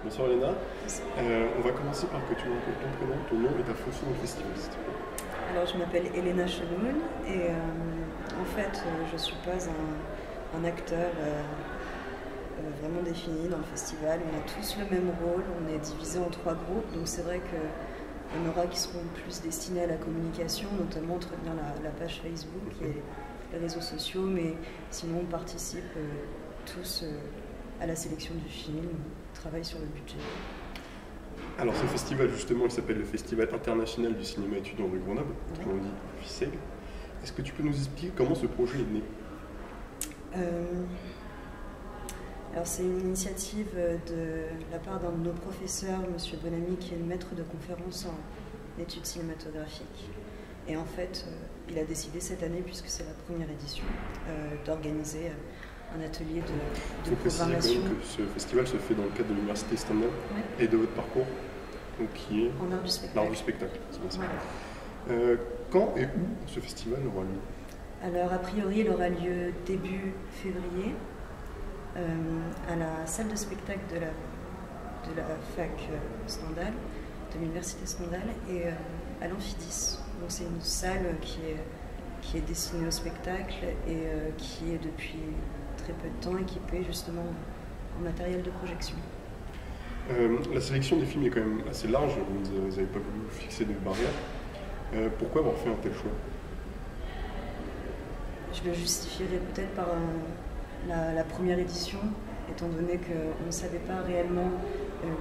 Bonsoir Elena. On va commencer par que tu me rappelles ton prénom, ton nom et ta fonction dans le festival, s'il te plaît. Alors je m'appelle Elena Chenoun et en fait je ne suis pas un acteur vraiment défini dans le festival. On a tous le même rôle, on est divisé en 3 groupes, donc c'est vrai qu'il y en aura qui seront plus destinés à la communication, notamment entretenir la page Facebook et les réseaux sociaux, mais sinon on participe tous à la sélection du film, on travaille sur le budget. Alors ce festival justement, il s'appelle le Festival international du cinéma étudiant de Grenoble, on dit FICEG. Est-ce que tu peux nous expliquer comment ce projet est né? Alors c'est une initiative de la part d'un de nos professeurs, M. Bonamy, qui est maître de conférence en études cinématographiques. Et en fait, il a décidé cette année, puisque c'est la première édition, d'organiser un atelier de programmation. Quand même que ce festival se fait dans le cadre de l'université Stendhal et de votre parcours, donc qui est en art du spectacle. L'art du spectacle, c'est bien ça. Ouais. Quand et où ce festival aura lieu? Alors a priori, il aura lieu début février à la salle de spectacle de la fac Stendhal, de l'université Stendhal, et à l'Amphidis. Donc c'est une salle qui est destinée au spectacle et qui est depuis très peu de temps équipée justement en matériel de projection. La sélection des films est quand même assez large, vous n'avez pas voulu fixer de barrières. Pourquoi avoir fait un tel choix? Je le justifierais peut-être par la première édition, étant donné qu'on ne savait pas réellement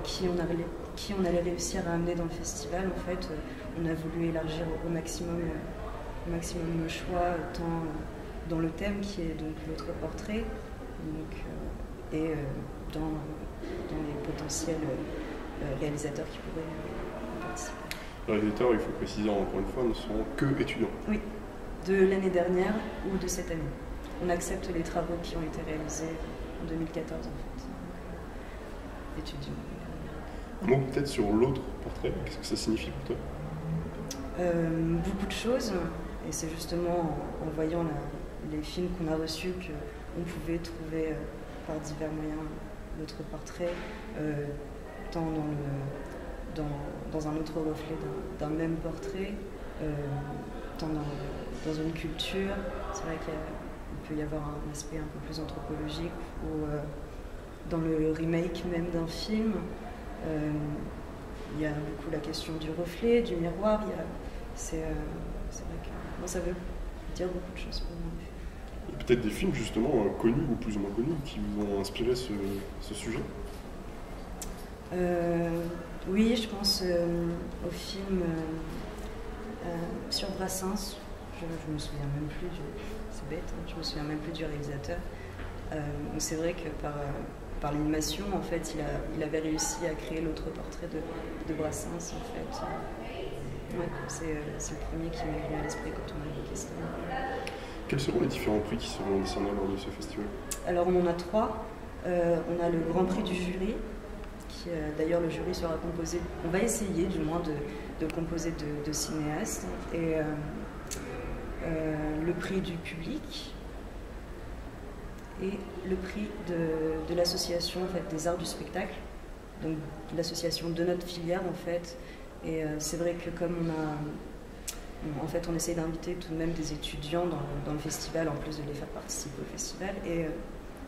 qui on allait réussir à amener dans le festival. En fait, on a voulu élargir au maximum le choix, tant dans le thème qui est donc l'autre portrait, donc, et dans les potentiels réalisateurs qui pourraient participer. Les réalisateurs, il faut préciser encore une fois, ne sont que étudiants. Oui, de l'année dernière ou de cette année. On accepte les travaux qui ont été réalisés en 2014 en fait. Étudiants. Un mot peut-être sur l'autre portrait, qu'est-ce que ça signifie pour toi? Beaucoup de choses, et c'est justement en voyant les films qu'on a reçus qu'on pouvait trouver par divers moyens l'autre portrait, tant dans un autre reflet d'un même portrait, tant dans une culture. C'est vrai qu'il peut y avoir un aspect un peu plus anthropologique, ou dans le remake même d'un film, il y a beaucoup la question du reflet, du miroir. C'est vrai que moi, ça veut dire beaucoup de choses pour moi. Il y a peut-être des films justement connus ou plus ou moins connus qui vous ont inspiré ce sujet? Oui, je pense au film sur Brassens. Je me souviens même plus, c'est bête, hein, je me souviens même plus du réalisateur. C'est vrai que par l'animation, en fait, il avait réussi à créer l'autre portrait de Brassens, en fait. Ouais, c'est le premier qui m'est venu à l'esprit quand on m'a évoqué ça. Quels seront les différents prix qui seront décernés lors de ce festival? Alors on en a 3. On a le grand prix du jury, qui d'ailleurs le jury sera composé, on va essayer du moins de composer de cinéastes, et le prix du public et le prix de l'association en fait, des arts du spectacle, donc l'association de notre filière en fait. Et c'est vrai que comme on essaie d'inviter tout de même des étudiants dans le festival, en plus de les faire participer au festival. Et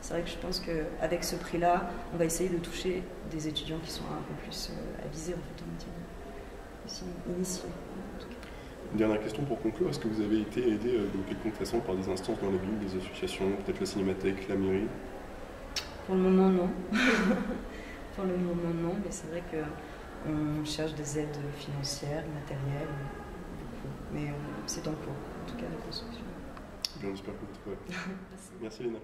c'est vrai que je pense qu'avec ce prix-là, on va essayer de toucher des étudiants qui sont un peu plus avisés, en fait, on va dire, aussi initiés. En tout cas. Une dernière question pour conclure, est-ce que vous avez été aidé de quelconque façon par des instances dans la ville, des associations, peut-être la Cinémathèque, la mairie? Pour le moment, non. Pour le moment, non, mais c'est vrai qu'on cherche des aides financières, matérielles, beaucoup. Mais c'est en cours, en tout cas, la construction. Bien, j'espère que vous trouverez. Merci. Merci Léna.